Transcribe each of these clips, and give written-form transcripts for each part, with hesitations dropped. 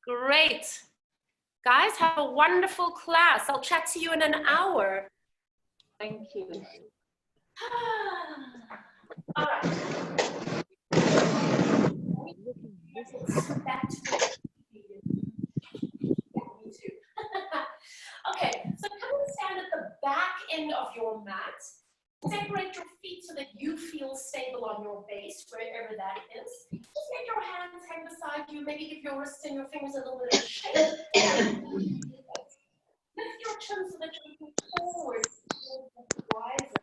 Great. Guys, have a wonderful class. I'll chat to you in an hour. Thank you. All right. Back to me too. Okay, so come and stand at the back end of your mat. Separate your feet so that you feel stable on your base, wherever that is. Just let your hands hang beside you. Maybe give your wrists and your fingers a little bit of a shake. Lift your chin so that you're looking forward, wiser.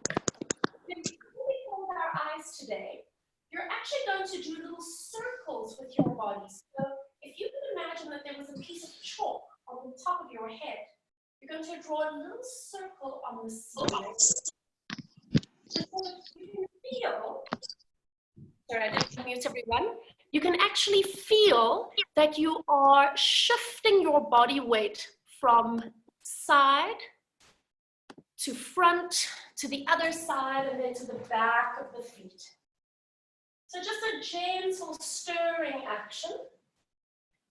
Then before we close our eyes today, you're actually going to do little circles with your body. So if you can imagine that there was a piece of chalk on the top of your head, you're going to draw a little circle on the ceiling. So you can feel, sorry, I didn't mute everyone. You can actually feel that you are shifting your body weight from side to front, to the other side, and then to the back of the feet. So just a gentle stirring action.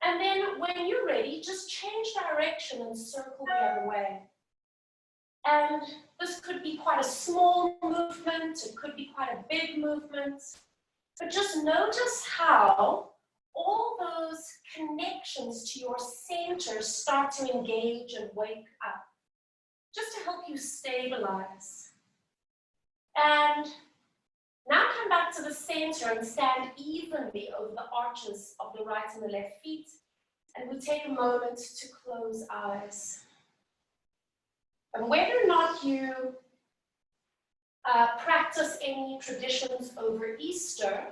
And then when you're ready, just change direction and circle the other way. And this could be quite a small movement, it could be quite a big movement, but just notice how all those connections to your center start to engage and wake up, just to help you stabilize. And now come back to the center and stand evenly over the arches of the right and the left feet, and we take a moment to close eyes. And whether or not you practice any traditions over Easter,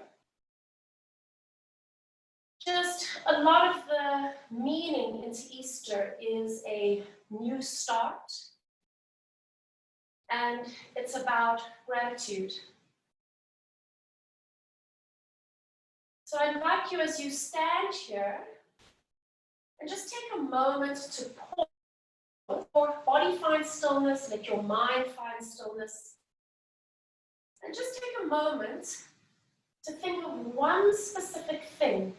just a lot of the meaning into Easter is a new start, and it's about gratitude. So I'd like you, as you stand here, and just take a moment to pause. Your body find stillness, let your mind find stillness. And just take a moment to think of one specific thing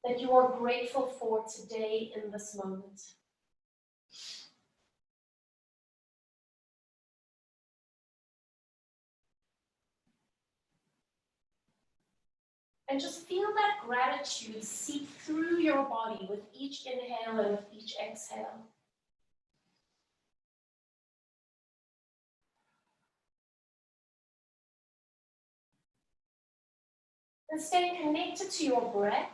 that you are grateful for today in this moment. And just feel that gratitude seep through your body with each inhale and with each exhale. And staying connected to your breath,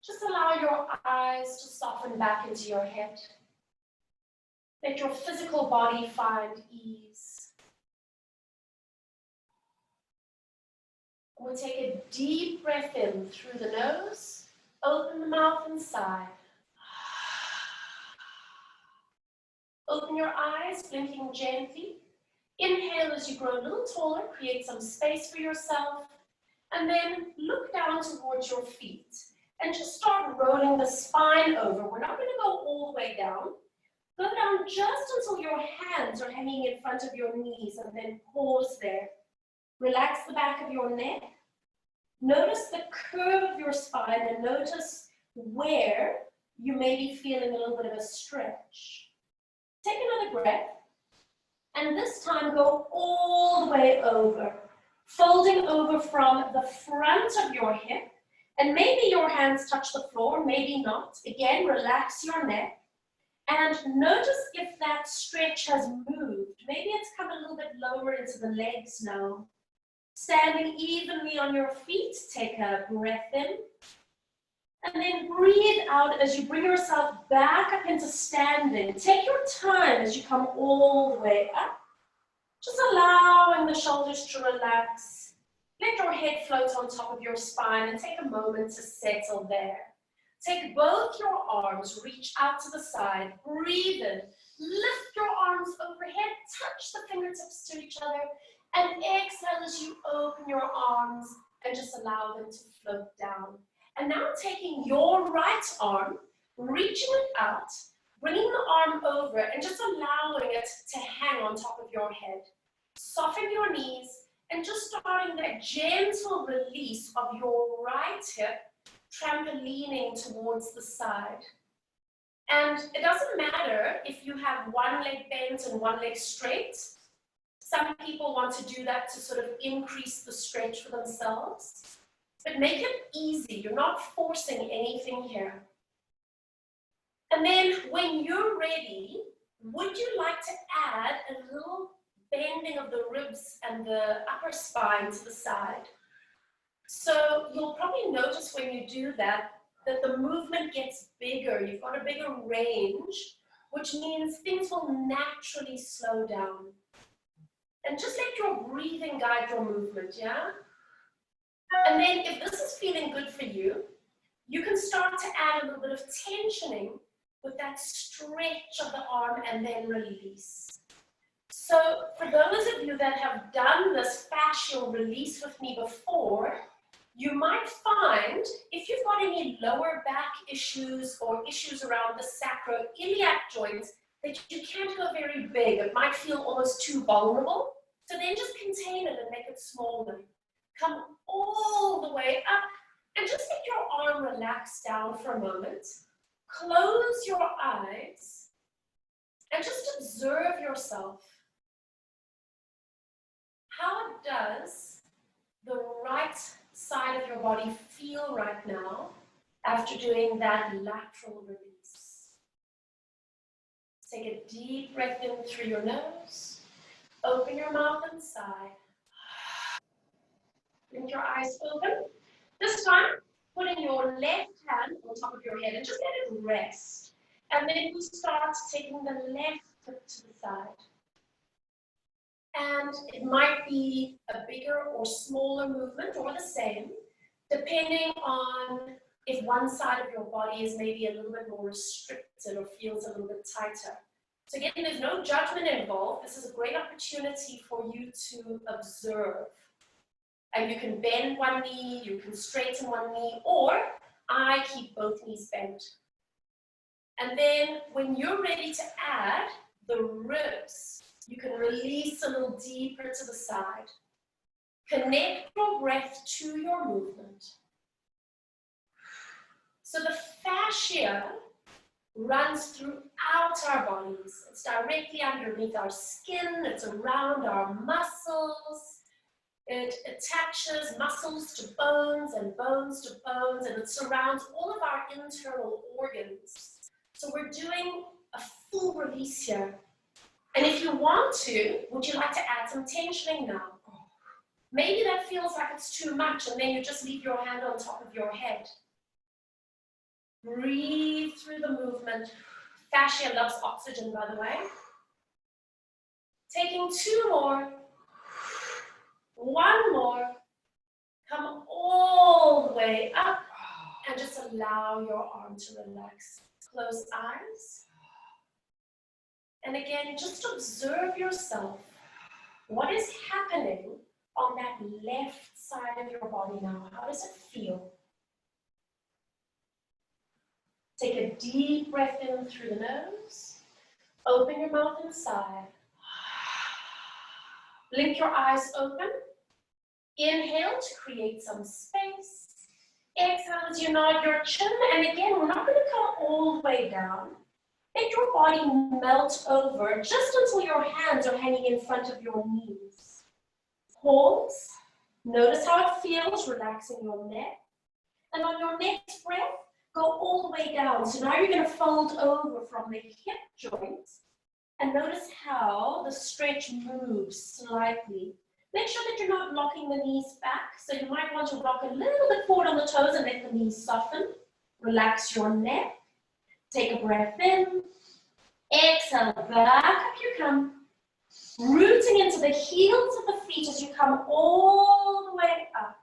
just allow your eyes to soften back into your head. Let your physical body find ease. We'll take a deep breath in through the nose, open the mouth and sigh. Open your eyes, blinking gently. Inhale as you grow a little taller, create some space for yourself. And then look down towards your feet and just start rolling the spine over. We're not going to go all the way down. Go down just until your hands are hanging in front of your knees, and then pause there. Relax the back of your neck. Notice the curve of your spine and notice where you may be feeling a little bit of a stretch. Take another breath, and this time go all the way over. Folding over from the front of your hip, and maybe your hands touch the floor, maybe not. Again, relax your neck, and notice if that stretch has moved. Maybe it's come a little bit lower into the legs now. Standing evenly on your feet, take a breath in, and then breathe out as you bring yourself back up into standing. Take your time as you come all the way up. Just allowing the shoulders to relax. Let your head float on top of your spine and take a moment to settle there. Take both your arms, reach out to the side, breathe in, lift your arms overhead, touch the fingertips to each other, and exhale as you open your arms and just allow them to float down. And now taking your right arm, reaching it out, bringing the arm over and just allowing it to hang on top of your head. Soften your knees and just starting that gentle release of your right hip trampolining towards the side. And it doesn't matter if you have one leg bent and one leg straight. Some people want to do that to sort of increase the stretch for themselves. But make it easy. You're not forcing anything here. And then when you're ready, would you like to add a little bending of the ribs and the upper spine to the side? So you'll probably notice when you do that, that the movement gets bigger. You've got a bigger range, which means things will naturally slow down. And just let your breathing guide your movement, yeah? And then if this is feeling good for you, you can start to add a little bit of tensioning with that stretch of the arm and then release. So for those of you that have done this fascial release with me before, you might find if you've got any lower back issues or issues around the sacroiliac joints that you can't go very big. It might feel almost too vulnerable. So then just contain it and make it smaller. Come all the way up and just let your arm relax down for a moment. Close your eyes and just observe yourself. How does the right side of your body feel right now after doing that lateral release? Take a deep breath in through your nose. Open your mouth and sigh. Blink your eyes open. This time, putting your left hand on top of your head and just let it rest. And then you start taking the left foot to the side. And it might be a bigger or smaller movement or the same, depending on if one side of your body is maybe a little bit more restricted or feels a little bit tighter. So again, there's no judgment involved. This is a great opportunity for you to observe. And you can bend one knee, you can straighten one knee, or I keep both knees bent. And then when you're ready to add the ribs, you can release a little deeper to the side. Connect your breath to your movement. So the fascia runs throughout our bodies. It's directly underneath our skin, it's around our muscles. It attaches muscles to bones and bones to bones, and it surrounds all of our internal organs. So we're doing a full release here. And if you want to, would you like to add some tensioning now? Maybe that feels like it's too much, and then you just leave your hand on top of your head. Breathe through the movement. Fascia loves oxygen, by the way. Taking two more. One more. Come all the way up and just allow your arm to relax. Close eyes. And again, just observe yourself. What is happening on that left side of your body now? How does it feel? Take a deep breath in through the nose. Open your mouth and sigh. Blink your eyes open. Inhale to create some space. Exhale as you nod your chin. And again, we're not going to come all the way down. Let your body melt over just until your hands are hanging in front of your knees. Pause. Notice how it feels, relaxing your neck. And on your next breath, go all the way down. So now you're going to fold over from the hip joint. And notice how the stretch moves slightly. Make sure that you're not locking the knees back. So you might want to rock a little bit forward on the toes and let the knees soften. Relax your neck. Take a breath in. Exhale, back up you come. Rooting into the heels of the feet as you come all the way up.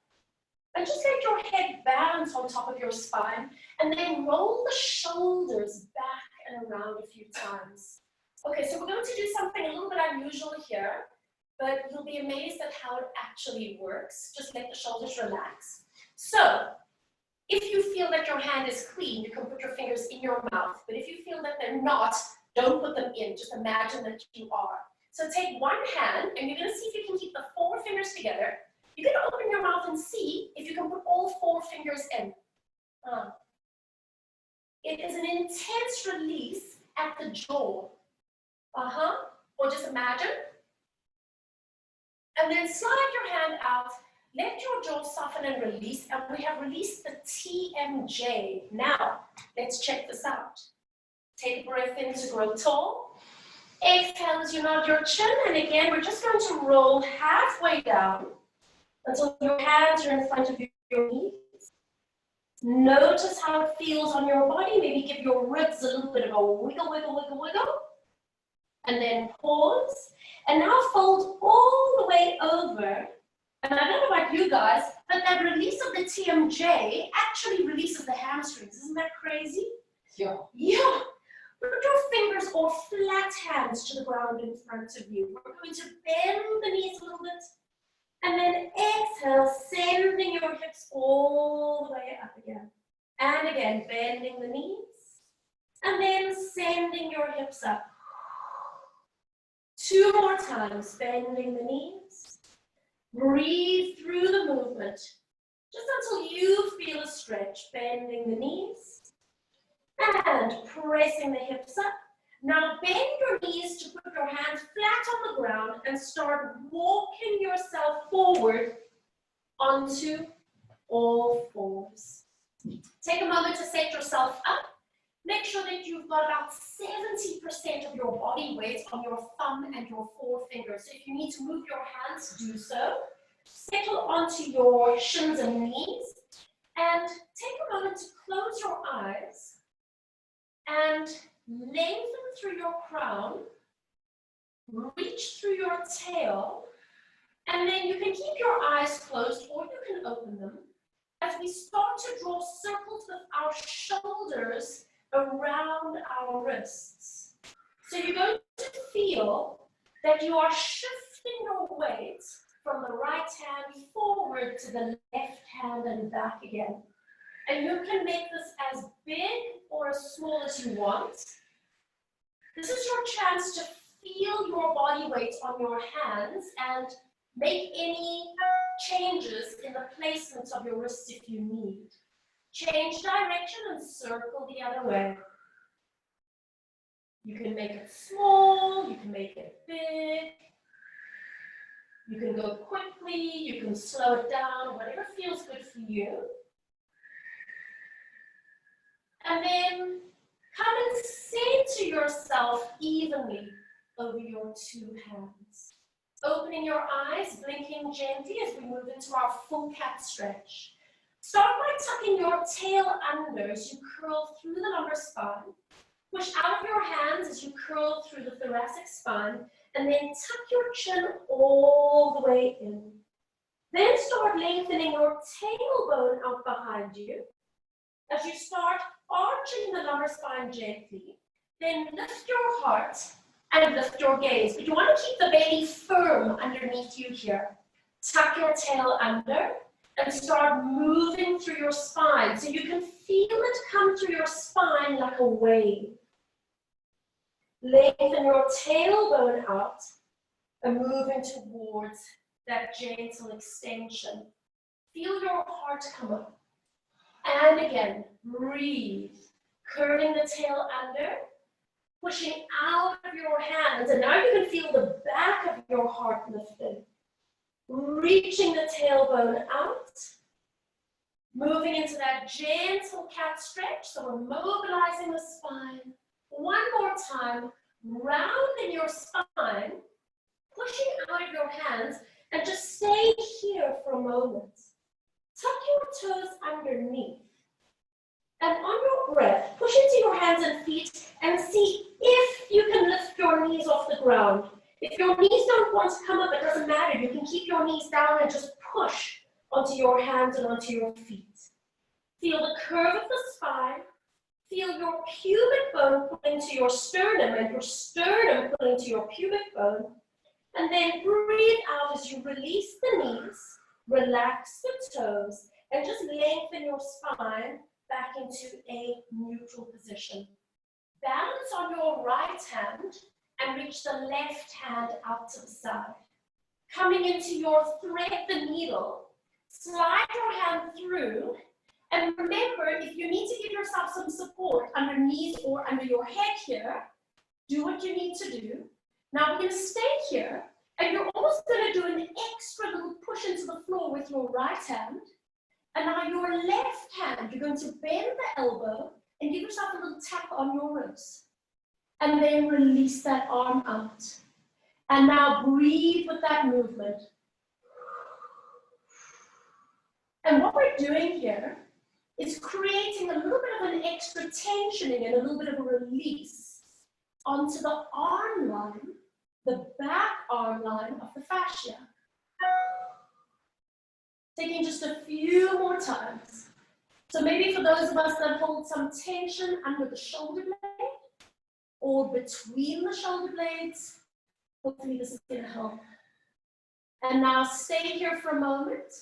And just let your head balance on top of your spine. And then roll the shoulders back and around a few times. Okay, so we're going to do something a little bit unusual here. But you'll be amazed at how it actually works. Just let the shoulders relax. So, if you feel that your hand is clean, you can put your fingers in your mouth. But if you feel that they're not, don't put them in. Just imagine that you are. So take one hand, and you're going to see if you can keep the 4 fingers together. You're going to open your mouth and see if you can put all 4 fingers in. the jaw. Or just imagine. And then slide your hand out. Let your jaw soften and release. And we have released the TMJ. Now, let's check this out. Take a breath in to grow tall. Exhale as you nod your chin. And again, we're just going to roll halfway down until your hands are in front of your knees. Notice how it feels on your body. Maybe give your ribs a little bit of a wiggle, wiggle, wiggle, wiggle. And then pause. And now fold all the way over. And I don't know about you guys, but that release of the TMJ actually releases the hamstrings. Isn't that crazy? Yeah. Yeah. Put your fingers or flat hands to the ground in front of you. We're going to bend the knees a little bit. And then exhale, sending your hips all the way up again. And again, bending the knees. And then sending your hips up. 2 more times, bending the knees. Breathe through the movement, just until you feel a stretch, bending the knees. And pressing the hips up. Now bend your knees to put your hands flat on the ground and start walking yourself forward onto all fours. Take a moment to set yourself up. Make sure that you've got about 70% of your body weight on your thumb and your forefingers. So if you need to move your hands, do so. Settle onto your shins and knees. And take a moment to close your eyes and lengthen through your crown. Reach through your tail. And then you can keep your eyes closed or you can open them as we start to draw circles with our shoulders around our wrists. So you're going to feel that you are shifting your weight from the right hand forward to the left hand and back again. And you can make this as big or as small as you want. This is your chance to feel your body weight on your hands and make any changes in the placement of your wrists if you need. Change direction and circle the other way. You can make it small, you can make it big. You can go quickly, you can slow it down, whatever feels good for you. And then come and say to yourself evenly over your 2 hands. Opening your eyes, blinking gently as we move into our full cat stretch. Start by tucking your tail under as you curl through the lumbar spine. Push out of your hands as you curl through the thoracic spine. And then tuck your chin all the way in. Then start lengthening your tailbone out behind you. As you start arching the lumbar spine gently, then lift your heart and lift your gaze. But you want to keep the belly firm underneath you here. Tuck your tail under and start moving through your spine so you can feel it come through your spine like a wave. Lengthen your tailbone out and moving towards that gentle extension. Feel your heart come up. And again, breathe. Curling the tail under, pushing out of your hands. And now you can feel the back of your heart lifted. Reaching the tailbone out. Moving into that gentle cat stretch. So we're mobilizing the spine. One more time, rounding your spine, pushing out of your hands, and just stay here for a moment. Tuck your toes underneath. And on your breath, push into your hands and feet and see if you can lift your knees off the ground. If your knees don't want to come up, it doesn't matter. You can keep your knees down and just push onto your hands and onto your feet. Feel the curve of the spine. Feel your pubic bone pull into your sternum and your sternum pull into your pubic bone. And then breathe out as you release the knees, relax the toes, and just lengthen your spine back into a neutral position. Balance on your right hand and reach the left hand out to the side. Coming into your thread the needle, slide your hand through. And remember, if you need to give yourself some support underneath or under your head here, Do what you need to do. Now we're going to stay here, and you're almost going to do an extra little push into the floor with your right hand. And now your left hand, you're going to bend the elbow and give yourself a little tap on your ribs. And then release that arm out. And now breathe with that movement. And what we're doing here is creating a little bit of an extra tensioning and a little bit of a release onto the arm line, the back arm line of the fascia. Taking just a few more times. So maybe for those of us that hold some tension under the shoulder blade or between the shoulder blades, hopefully this is going to help. And now stay here for a moment.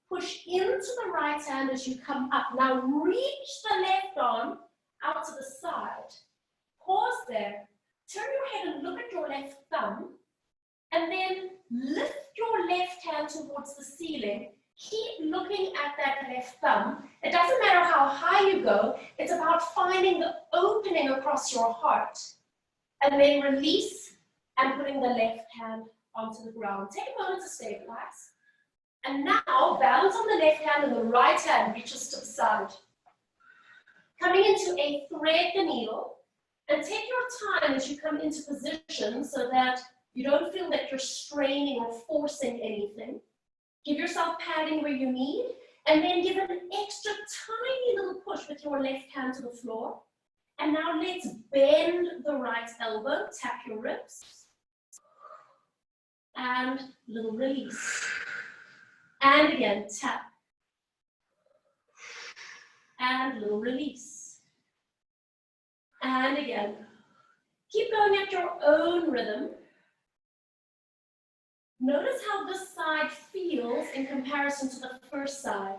Push into the right hand as you come up. Now reach the left arm out to the side. Pause there. Turn your head and look at your left thumb. And then lift your left hand towards the ceiling. Keep looking at that left thumb. It doesn't matter how high you go. It's about finding the opening across your heart. And then release and putting the left hand onto the ground. Take a moment to stabilize. And now, balance on the left hand and the right hand reaches to the side. Coming into a thread the needle, and take your time as you come into position so that you don't feel that you're straining or forcing anything. Give yourself padding where you need, and then give an extra tiny little push with your left hand to the floor. And now let's bend the right elbow, tap your ribs, and little release. And again, tap. And little release. And again. Keep going at your own rhythm. Notice how this side feels in comparison to the first side.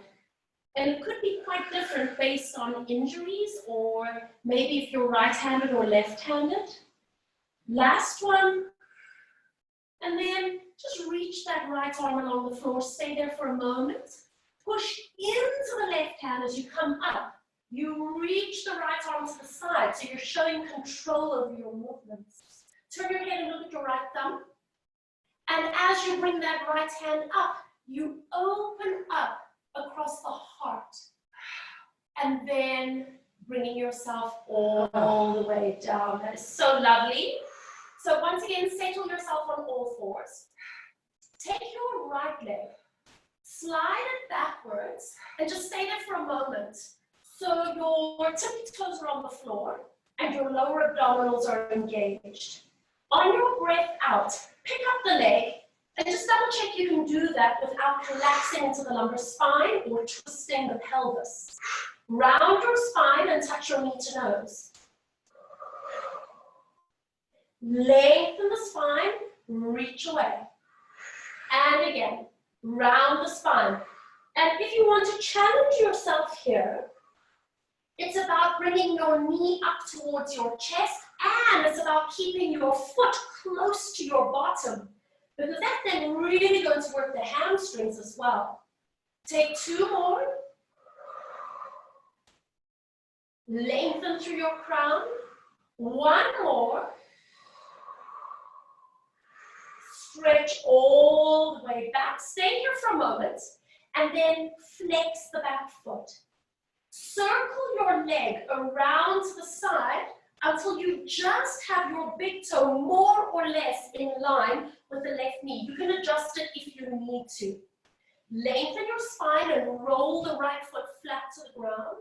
And it could be quite different based on injuries or maybe if you're right-handed or left-handed. Last one. And then just reach that right arm along the floor. Stay there for a moment. Push into the left hand as you come up. You reach the right arm to the side, so you're showing control over your movements. Turn your head and look at your right thumb. And as you bring that right hand up, you open up across the heart. And then bringing yourself all the way down. That is so lovely. So once again, settle yourself on all fours. Take your right leg, slide it backwards, and just stay there for a moment. So your tippy toes are on the floor, and your lower abdominals are engaged. On your breath out, pick up the leg, and just double check you can do that without collapsing into the lumbar spine or twisting the pelvis. Round your spine and touch your knee to nose. Lengthen the spine, reach away. And again, round the spine. And if you want to challenge yourself here, it's about bringing your knee up towards your chest, and it's about keeping your foot close to your bottom, because that's then really going to work the hamstrings as well. Take two more. Lengthen through your crown. One more. Stretch all the way back. Stay here for a moment, and then flex the back foot. Circle your leg around to the side until you just have your big toe more or less in line with the left knee. You can adjust it if you need to. Lengthen your spine and roll the right foot flat to the ground.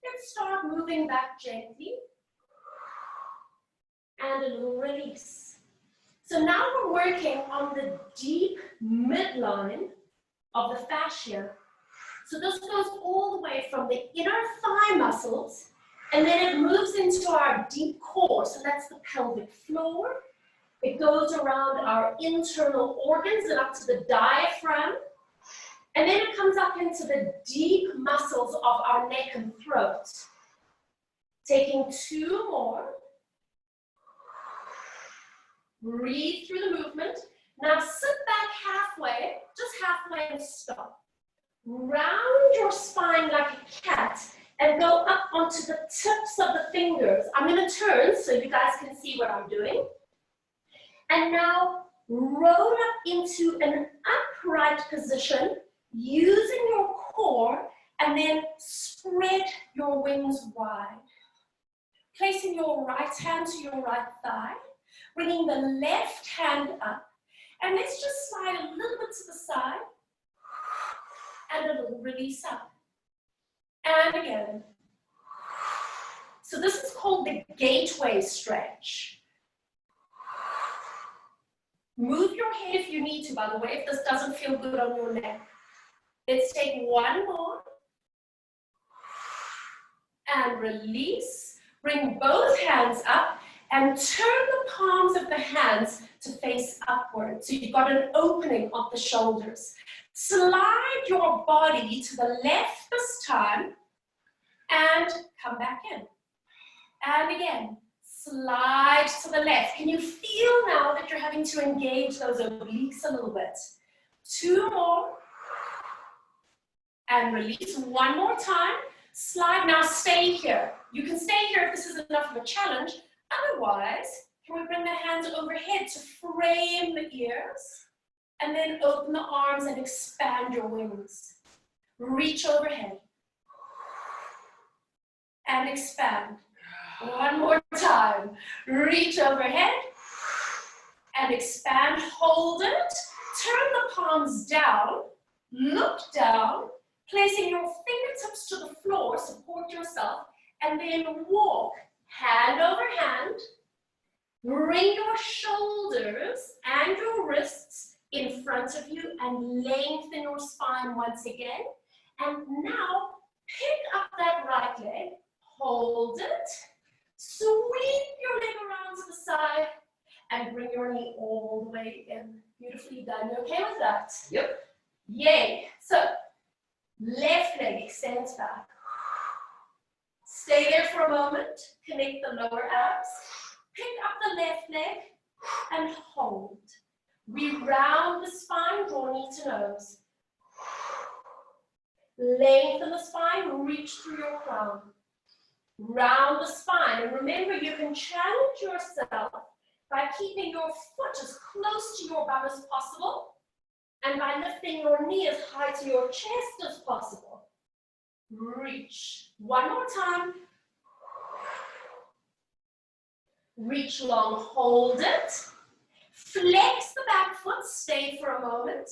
Then start moving back gently. And a little release. So now we're working on the deep midline of the fascia. So this goes all the way from the inner thigh muscles, and then it moves into our deep core. So that's the pelvic floor. It goes around our internal organs and up to the diaphragm. And then it comes up into the deep muscles of our neck and throat. Taking two more. Breathe through the movement. Now sit back halfway, just halfway, and stop. Round your spine like a cat, and go up onto the tips of the fingers. I'm going to turn so you guys can see what I'm doing. And now roll up into an upright position using your core, and then spread your wings wide. Placing your right hand to your right thigh, bringing the left hand up, and let's just slide a little bit to the side, and a little release up. And again. So this is called the gateway stretch. Move your head if you need to, by the way, if this doesn't feel good on your neck. Let's take one more. And release. Bring both hands up and turn the palms of the hands to face upward. So you've got an opening of the shoulders. Slide your body to the left this time and come back in. And again, slide to the left. Can you feel now that you're having to engage those obliques a little bit? Two more. And release one more time. Slide, now stay here. You can stay here if this is enough of a challenge. Otherwise, can we bring the hands overhead to frame the ears? And then open the arms and expand your wings. Reach overhead. And expand. One more time. Reach overhead. And expand. Hold it. Turn the palms down. Look down. Placing your fingertips to the floor, support yourself, and then walk hand over hand. Bring your shoulders and your wrists in front of you and lengthen your spine once again. And now pick up that right leg, hold it, sweep your leg around to the side, and bring your knee all the way in. Beautifully done. You okay with that? Yep. Yay. So, left leg extends back. Stay there for a moment. Connect the lower abs. Pick up the left leg and hold. Reround the spine, draw knee to nose. Lengthen the spine, reach through your crown. Round the spine. And remember, you can challenge yourself by keeping your foot as close to your bum as possible, and by lifting your knee as high to your chest as possible. Reach. One more time. Reach long, hold it. Flex the back foot, stay for a moment.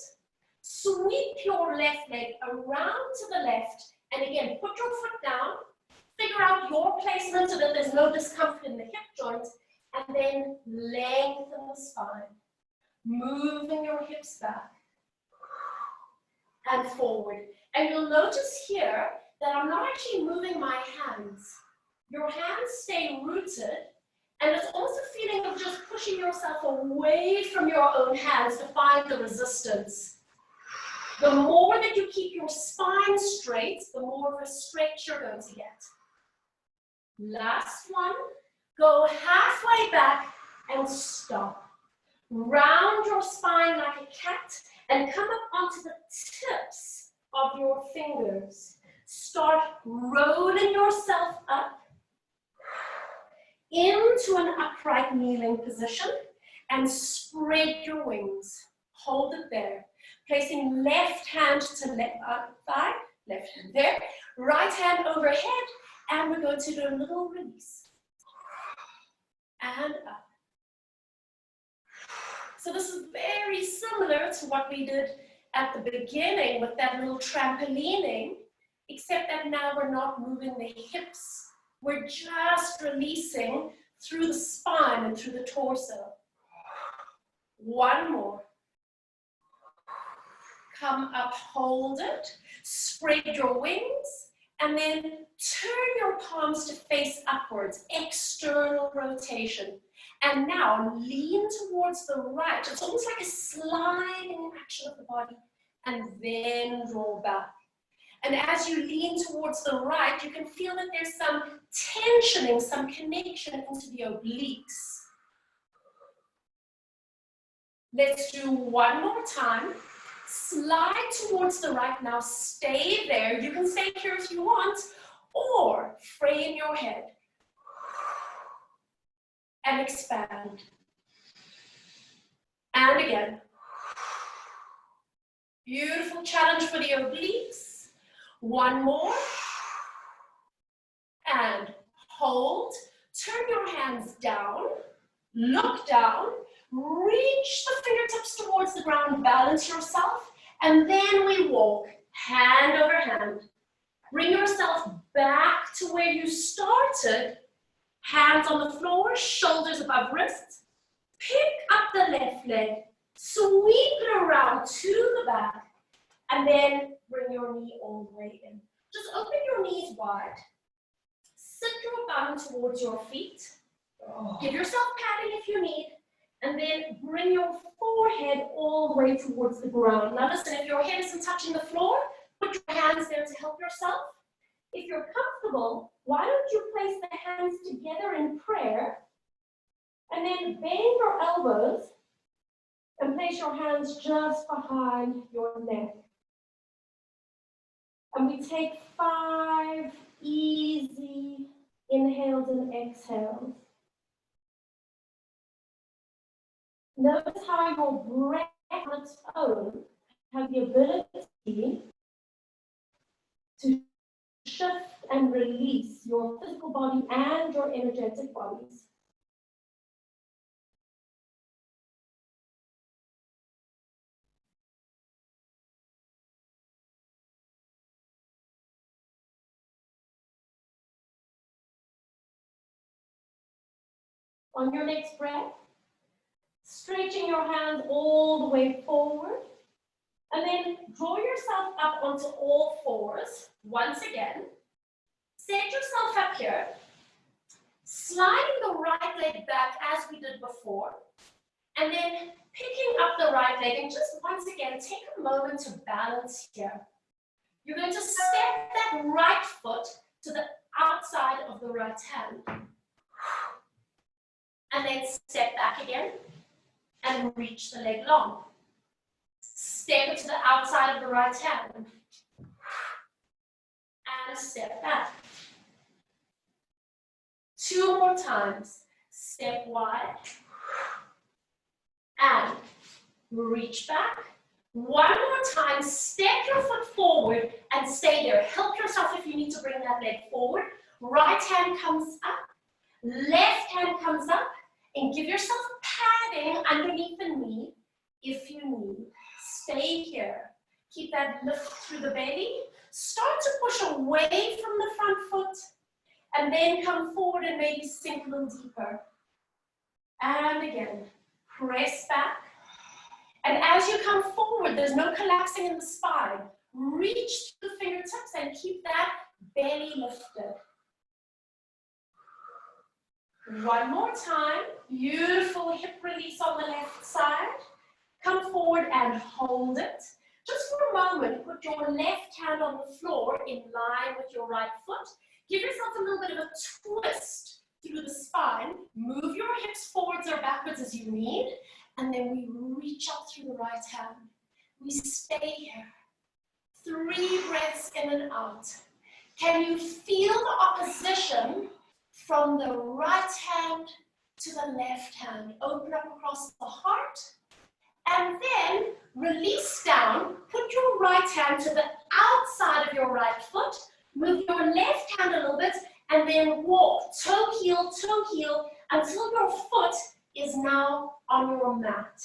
Sweep your left leg around to the left, and again, put your foot down. Figure out your placement so that there's no discomfort in the hip joint, and then lengthen the spine. Moving your hips back. And forward. And you'll notice here that I'm not actually moving my hands. Your hands stay rooted, and it's almost a feeling of just pushing yourself away from your own hands to find the resistance. The more that you keep your spine straight, the more of a stretch you're going to get. Last one. Go halfway back and stop. Round your spine like a cat and come up onto the tips of your fingers. Start rolling yourself up into an upright kneeling position and spread your wings. Hold it there. Placing left hand to left thigh, left hand there, right hand overhead, and we're going to do a little release. And up. So this is very similar to what we did at the beginning with that little trampolining, except that now we're not moving the hips. We're just releasing through the spine and through the torso. One more. Come up, hold it, spread your wings, and then turn your palms to face upwards, external rotation. And now lean towards the right. It's almost like a sliding action of the body, and then roll back. And as you lean towards the right, you can feel that there's some tensioning, some connection into the obliques. Let's do one more time. Slide towards the right now, stay there. You can stay here if you want, Or frame your head and expand. And again. Beautiful challenge for the obliques. One more. And hold. Turn your hands down. Look down. Reach the fingertips towards the ground. Balance yourself. And then we walk hand over hand. Bring yourself back to where you started. Hands on the floor, shoulders above wrists. Pick up the left leg. Sweep it around to the back. And then bring your knee all the way in. Just open your knees wide. Sit your bum towards your feet. Give yourself padding if you need. And then bring your forehead all the way towards the ground. Now listen, if your head isn't touching the floor, put your hands there to help yourself. If you're comfortable, why don't you place the hands together in prayer and then bend your elbows and place your hands just behind your neck. And we take 5 easy inhales and exhales. Notice how your breath on its own has the ability to shift and release your physical body and your energetic bodies. On your next breath, stretching your hands all the way forward, and then draw yourself up onto all fours once again. Set yourself up here, sliding the right leg back as we did before, and then picking up the right leg, and just once again, take a moment to balance here. You're going to step that right foot to the outside of the right hand. And then step back again and reach the leg long. Step it to the outside of the right hand. And step back. 2 more times. Step wide. And reach back. 1 more time. Step your foot forward and stay there. Help yourself if you need to bring that leg forward. Right hand comes up. Left hand comes up. And give yourself padding underneath the knee if you need. Stay here. Keep that lift through the belly. Start to push away from the front foot. And then come forward and maybe sink a little deeper. And again, press back. And as you come forward, there's no collapsing in the spine. Reach the fingertips and keep that belly lifted. 1 more time. Beautiful hip release on the left side. Come forward and hold it. Just for a moment, put your left hand on the floor in line with your right foot. Give yourself a little bit of a twist through the spine. Move your hips forwards or backwards as you need. And then we reach up through the right hand. We stay here. 3 breaths in and out. Can you feel the opposition from the right hand to the left hand? Open up across the heart. And then release down. Put your right hand to the outside of your right foot. Move your left hand a little bit. And then walk toe heel, until your foot is now on your mat.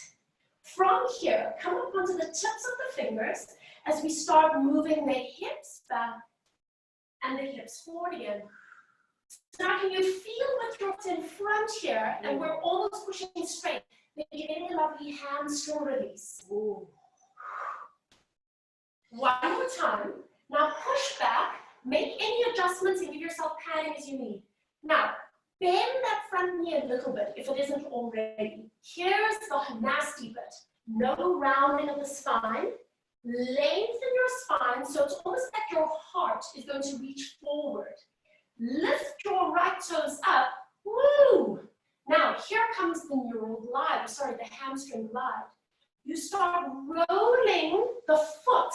From here, come up onto the tips of the fingers as we start moving the hips back and the hips forward again. So now can you feel with your foot in front here, and we're almost pushing straight. Then you get a lovely hamstring release. Ooh. 1 more time. Now push back, make any adjustments and give yourself padding as you need. Now, bend that front knee a little bit if it isn't already. Here's the nasty bit. No rounding of the spine. Lengthen your spine so it's almost like your heart is going to reach forward. Lift your right toes up. Woo! Now, here comes the neural glide, the hamstring glide. You start rolling the foot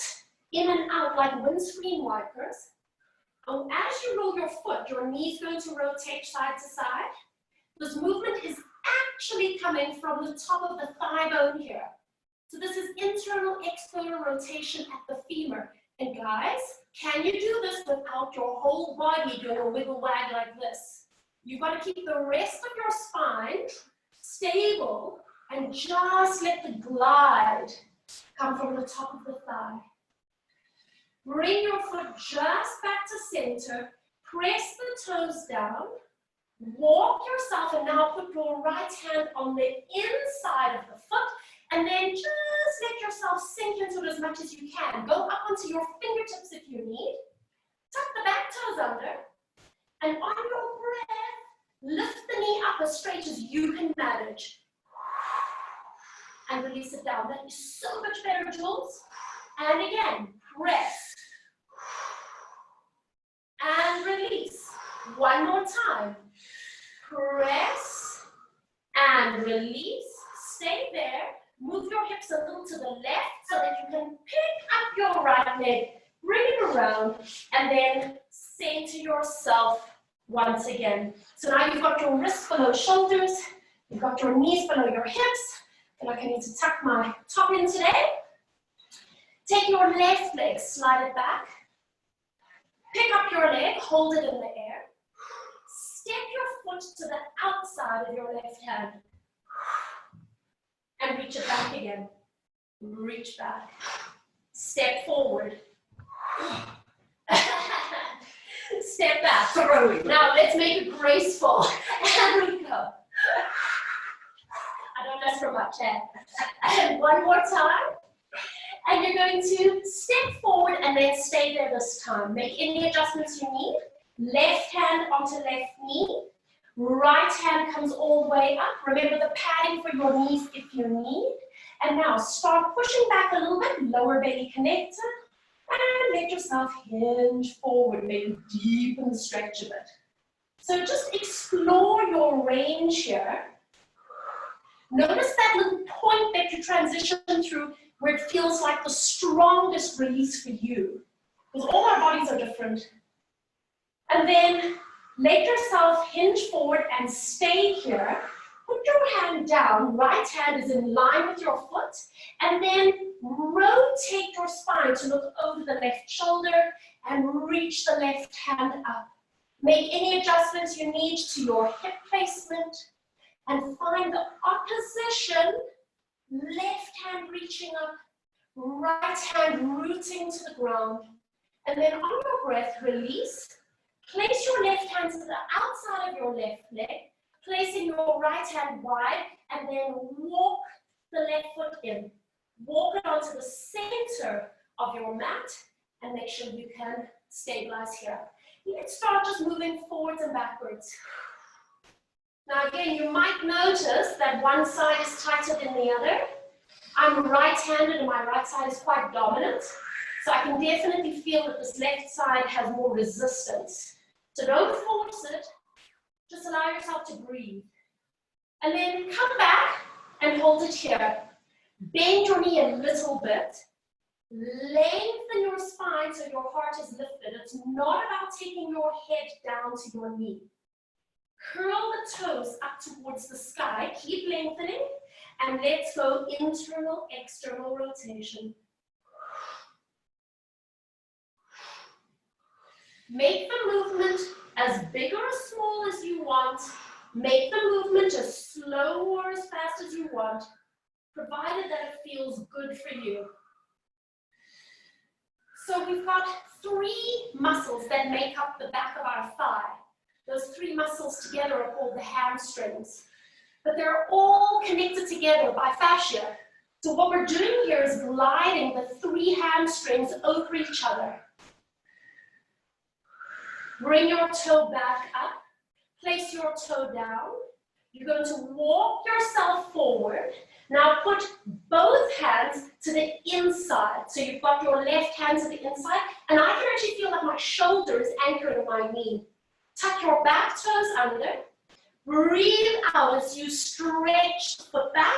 in and out like windscreen wipers And as you roll your foot, your knee's going to rotate side to side. This movement is actually coming from the top of the thigh bone here. So this is internal external rotation at the femur. And guys, can you do this without your whole body doing a wiggle wag like this? You've got to keep the rest of your spine stable and just let the glide come from the top of the thigh. Bring your foot just back to center. Press the toes down. Walk yourself and now put your right hand on the inside of the foot and then just let yourself sink into it as much as you can. Go up onto your fingertips if you need. Tuck the back toes under. And on your breath, lift the knee up as straight as you can manage. And release it down. That is so much better, Jules. And again, press. And release. One more time. Press and release. Stay there. Move your hips a little to the left so that you can pick up your right leg, bring it around, and then center yourself once again. So now you've got your wrists below shoulders, you've got your knees below your hips. I feel like I need to tuck my top in today. Take your left leg, slide it back. Pick up your leg, hold it in the air. Step your foot to the outside of your left hand. And reach it back again. Reach back. Step forward. Step back. Now let's make it graceful. And we go. I don't ask for much, eh? And one more time. And you're going to step forward and then stay there this time. Make any adjustments you need. Left hand onto left knee. Right hand comes all the way up. Remember the padding for your knees if you need. And now start pushing back a little bit, lower belly connected. And let yourself hinge forward, maybe deepen the stretch a bit. So just explore your range here. Notice that little point that you transition through where it feels like the strongest release for you. Because all our bodies are different. And then let yourself hinge forward and stay here. Put your hand down, right hand is in line with your foot, and then rotate your spine to look over the left shoulder and reach the left hand up. Make any adjustments you need to your hip placement and find the opposition, left hand reaching up, right hand rooting to the ground. And then on your breath, release. Place your left hand to the outside of your left leg, placing your right hand wide, and then walk the left foot in. Walk it onto the center of your mat, and make sure you can stabilize here. Let's start just moving forwards and backwards. Now again, you might notice that one side is tighter than the other. I'm right-handed and my right side is quite dominant. So I can definitely feel that this left side has more resistance. So don't force it, just allow yourself to breathe. And then come back and hold it here. Bend your knee a little bit. Lengthen your spine so your heart is lifted. It's not about taking your head down to your knee. Curl the toes up towards the sky. Keep lengthening. And let's go internal, external rotation. Make the movement as big or as small as you want. Make the movement as slow or as fast as you want, provided that it feels good for you. So we've got 3 muscles that make up the back of our thigh. Those 3 muscles together are called the hamstrings. But they're all connected together by fascia. So what we're doing here is gliding the 3 hamstrings over each other. Bring your toe back up. Place your toe down. You're going to walk yourself forward. Now put both hands to the inside. So you've got your left hand to the inside, and I can actually feel like my shoulder is anchoring my knee. Tuck your back toes under. Breathe out as you stretch the foot back,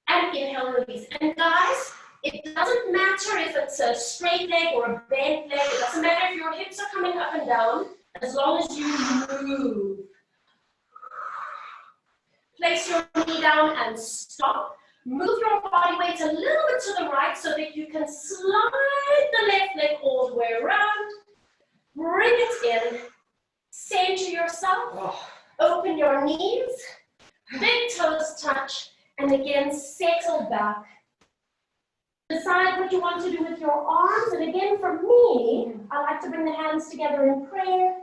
and inhale, release. And guys, it doesn't matter if it's a straight leg or a bent leg. It doesn't matter if your hips are coming going up and down as long as you move. Place your knee down and stop. Move your body weight a little bit to the right so that you can slide the left leg all the way around. Bring it in. Center yourself. Open your knees. Big toes touch. And again, settle back. Decide what you want to do with your arms. And again, for me, I like to bring the hands together in prayer.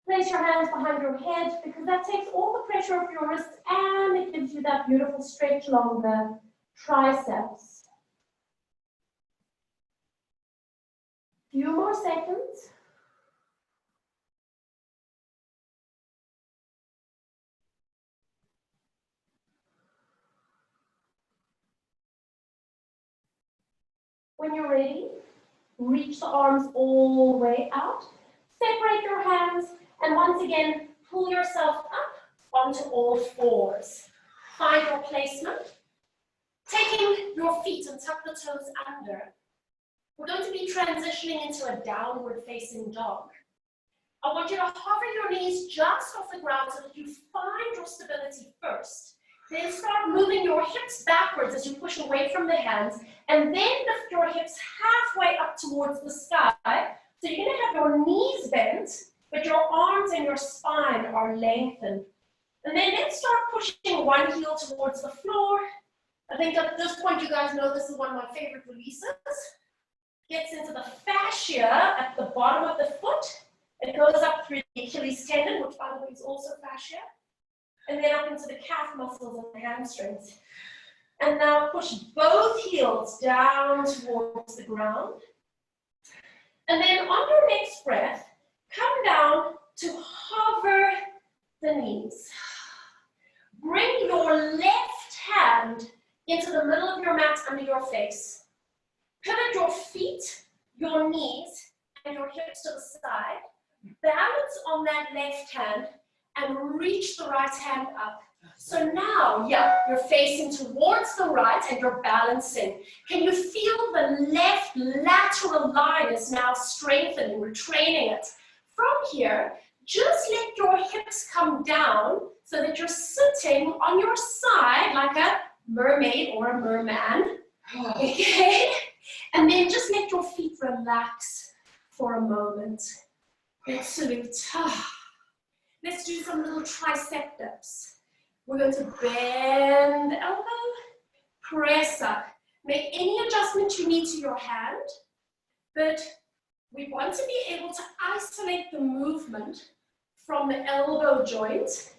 Place your hands behind your head because that takes all the pressure off your wrists and it gives you that beautiful stretch along the triceps. Few more seconds. When you're ready, reach the arms all the way out. Separate your hands and once again, pull yourself up onto all fours. Find your placement. Taking your feet and tuck the toes under. We're going to be transitioning into a downward facing dog. I want you to hover your knees just off the ground so that you find your stability first. Then start moving your hips backwards as you push away from the hands, and then lift your hips halfway up towards the sky. So you're going to have your knees bent, but your arms and your spine are lengthened. And then let's start pushing one heel towards the floor. I think at this point you guys know this is one of my favorite releases. Gets into the fascia at the bottom of the foot. It goes up through the Achilles tendon, which by the way is also fascia. And then up into the calf muscles and the hamstrings. And now push both heels down towards the ground. And then on your next breath, come down to hover the knees. Bring your left hand into the middle of your mat under your face. Pivot your feet, your knees, and your hips to the side. Balance on that left hand and reach the right hand up. So now, you're facing towards the right and you're balancing. Can you feel the left lateral line is now strengthening? We're training it. From here, just let your hips come down so that you're sitting on your side like a mermaid or a merman. Okay? And then just let your feet relax for a moment. Let's salute. Let's do some little tricep dips. We're going to bend the elbow, press up. Make any adjustment you need to your hand, but we want to be able to isolate the movement from the elbow joint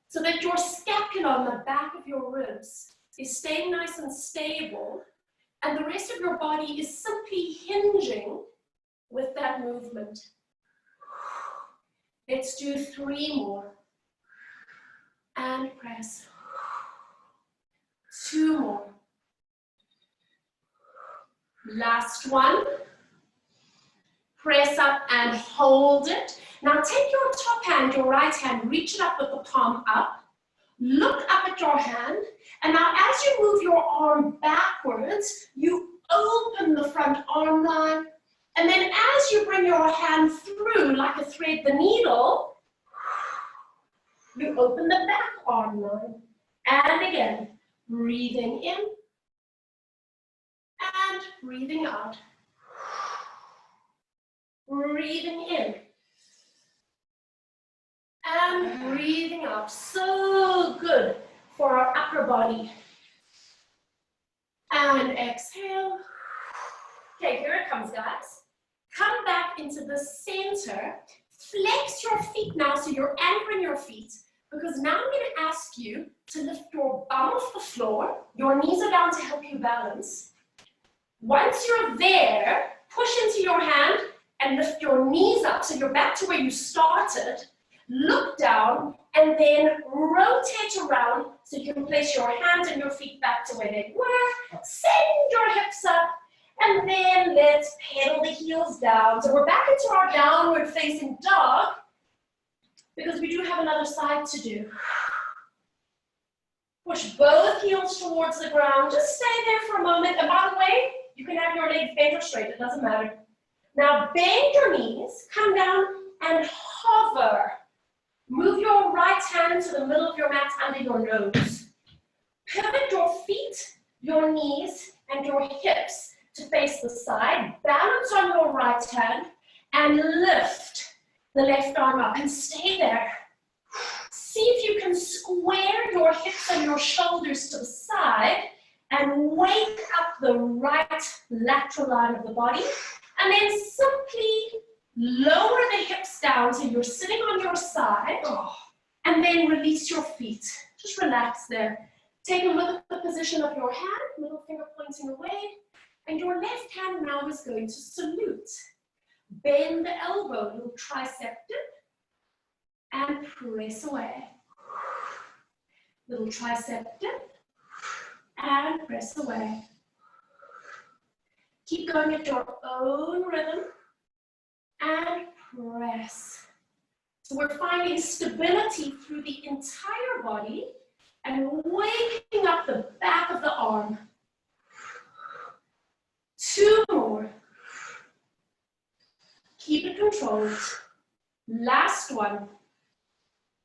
so that your scapula on the back of your ribs is staying nice and stable, and the rest of your body is simply hinging with that movement. Let's do 3 more. And press. 2 more. Last one. Press up and hold it. Now take your top hand, your right hand, reach it up with the palm up. Look up at your hand. And now as you move your arm backwards, you open the front arm line. And then as you bring your hand through like a thread the needle, you open the back arm line. And again, breathing in and breathing out. Breathing in and breathing out. So good for our upper body. And exhale. Okay, here it comes, guys. Come back into the center. Flex your feet now so you're anchoring your feet, because now I'm going to ask you to lift your bum off the floor. Your knees are down to help you balance. Once you're there, push into your hand and lift your knees up so you're back to where you started. Look down and then rotate around so you can place your hands and your feet back to where they were. Send your hips up. And then let's pedal the heels down. So we're back into our downward facing dog because we do have another side to do. Push both heels towards the ground. Just stay there for a moment. And by the way, you can have your legs bent or straight. It doesn't matter. Now bend your knees, come down and hover. Move your right hand to the middle of your mat under your nose. Pivot your feet, your knees, and your hips to face the side. Balance on your right hand and lift the left arm up and stay there. See if you can square your hips and your shoulders to the side and wake up the right lateral line of the body. And then simply lower the hips down so you're sitting on your side. And then release your feet. Just relax there. Take a look at the position of your hand, middle finger pointing away. And your left hand now is going to salute. Bend the elbow, little tricep dip. And press away. Little tricep dip. And press away. Keep going at your own rhythm. And press. So we're finding stability through the entire body and waking up the back of the arm. 2 more. Keep it controlled. Last one.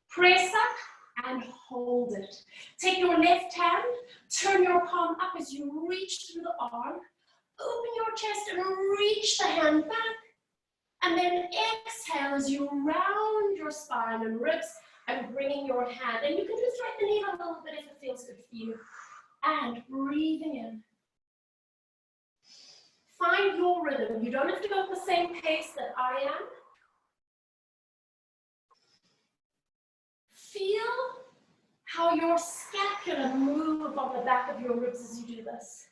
Press up and hold it. Take your left hand, turn your palm up as you reach through the arm. Open your chest and reach the hand back. And then exhale as you round your spine and ribs and bringing your hand. And you can just thread the knee a little bit if it feels good for you. And breathing in. Find your rhythm. You don't have to go at the same pace that I am. Feel how your scapula move on the back of your ribs as you do this.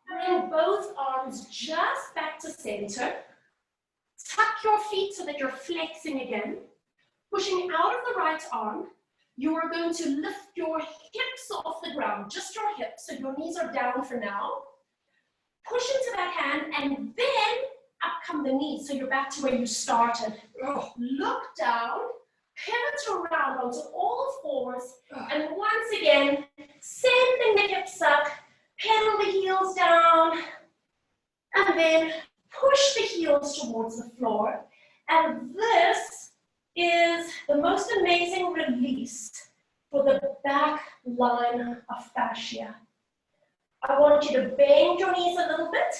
Bring both arms just back to center. Tuck your feet so that you're flexing again. Pushing out of the right arm, you are going to lift your hips off the ground, just your hips, so your knees are down for now. Push into that hand and then up come the knees, so you're back to where you started. Look down, pivot around onto all fours, and once again, sending the hips up, pedal the heels down, and then push the heels towards the floor. And this is the most amazing release for the back line of fascia. I want you to bend your knees a little bit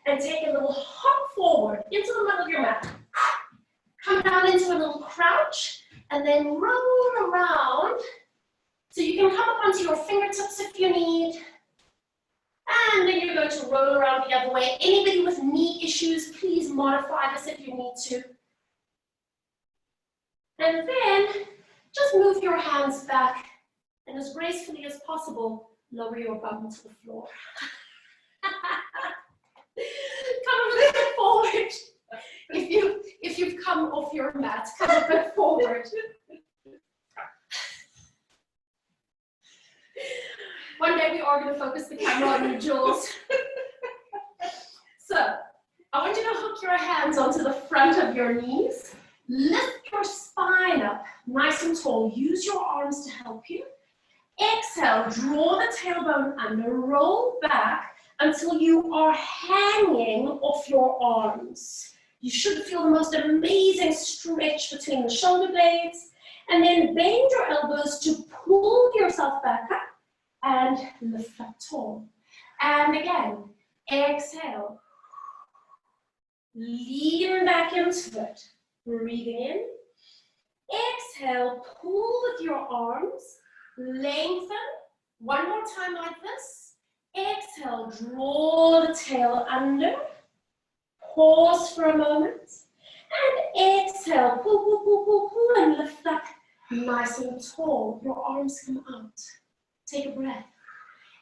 and take a little hop forward into the middle of your mat. Come down into a little crouch and then roll around. So you can come up onto your fingertips if you need. And then you're going to roll around the other way. Anybody with knee issues, please modify this if you need to. And then just move your hands back and as gracefully as possible, lower your bum to the floor. Come a little bit forward. If you've come off your mat, come a bit forward. One day we are going to focus the camera on you, Jules. So, I want you to hook your hands onto the front of your knees. Lift your spine up nice and tall. Use your arms to help you. Exhale, draw the tailbone under, roll back until you are hanging off your arms. You should feel the most amazing stretch between the shoulder blades. And then bend your elbows to pull yourself back up and lift up tall. And again, exhale. Lean back into it. Breathing in. Exhale, pull with your arms. Lengthen. One more time like this. Exhale, draw the tail under. Pause for a moment. And exhale, pull, pull, pull, pull, pull, and lift up nice and tall. Your arms come out. Take a breath.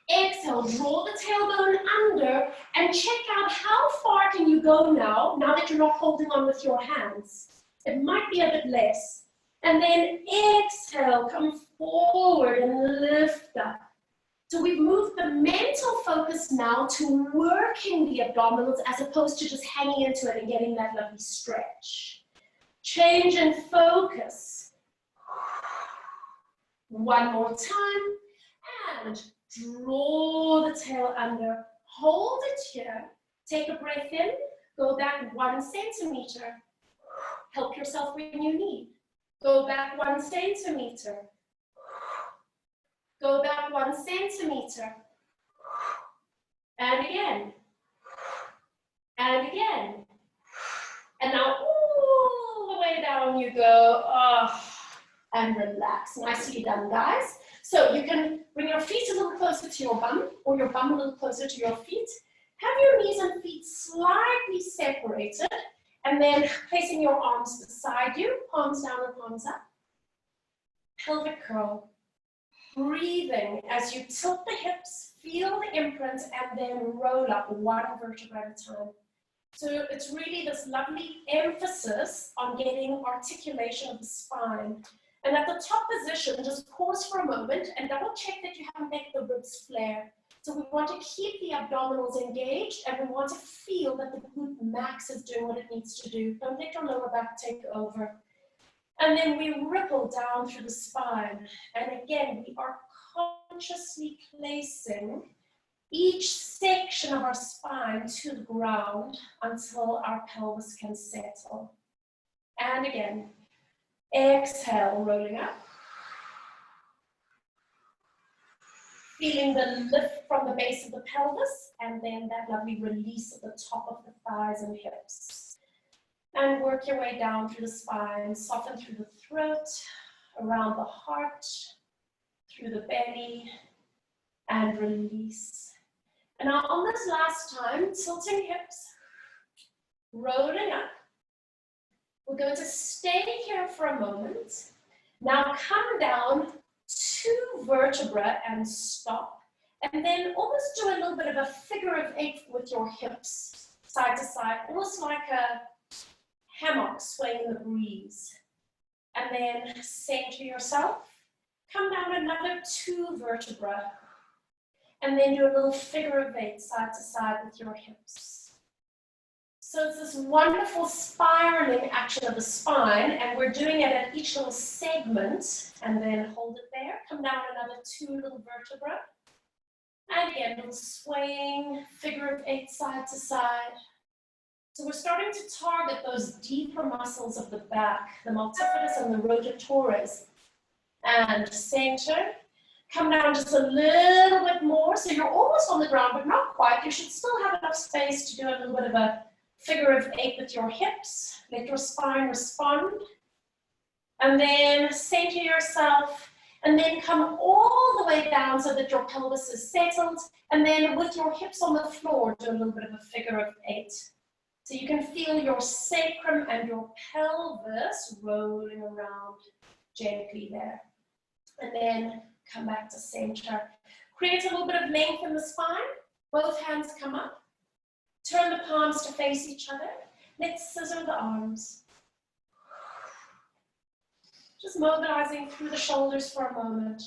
Exhale, draw the tailbone under and check out how far can you go now that you're not holding on with your hands. It might be a bit less. And then exhale, come forward and lift up. So we've moved the mental focus now to working the abdominals as opposed to just hanging into it and getting that lovely stretch. Change in focus. One more time. And Draw the tail under. Hold it here. Take a breath in. Go back 1 centimeter. Help yourself when you need. Go back 1 centimeter. Go back 1 centimeter. And again. And again. And now all the way down you go. Oh, and relax. Nicely done, guys. So you can bring your feet a little closer to your bum, or your bum a little closer to your feet. Have your knees and feet slightly separated, and then placing your arms beside you, palms down and palms up. Pelvic curl. Breathing as you tilt the hips, feel the imprint, and then roll up 1 vertebra at a time. So it's really this lovely emphasis on getting articulation of the spine. And at the top position, just pause for a moment and double check that you haven't made the ribs flare. So we want to keep the abdominals engaged, and we want to feel that the glute max is doing what it needs to do. Don't let your lower back take over. And then we ripple down through the spine. And again, we are consciously placing each section of our spine to the ground until our pelvis can settle. And again, exhale, rolling up. Feeling the lift from the base of the pelvis, and then that lovely release at the top of the thighs and hips. And work your way down through the spine, soften through the throat, around the heart, through the belly, and release. And now on this last time, tilting hips, rolling up. We're going to stay here for a moment. Now come down 2 vertebrae and stop. And then almost do a little bit of a figure of 8 with your hips, side to side, almost like a hammock swaying in the breeze. And then center yourself. Come down another 2 vertebrae. And then do a little figure of 8 side to side with your hips. So it's this wonderful spiraling action of the spine, and we're doing it at each little segment, and then hold it there. Come down another 2 little vertebrae. And again, little swaying, figure of 8 side to side. So we're starting to target those deeper muscles of the back, the multifidus and the rotatories. And center. Come down just a little bit more. So you're almost on the ground, but not quite. You should still have enough space to do a little bit of a figure of 8 with your hips. Let your spine respond. And then center yourself. And then come all the way down so that your pelvis is settled. And then with your hips on the floor, do a little bit of a figure of 8. So you can feel your sacrum and your pelvis rolling around gently there. And then come back to center. Create a little bit of length in the spine. Both hands come up. Turn the palms to face each other. Let's scissor the arms. Just mobilizing through the shoulders for a moment.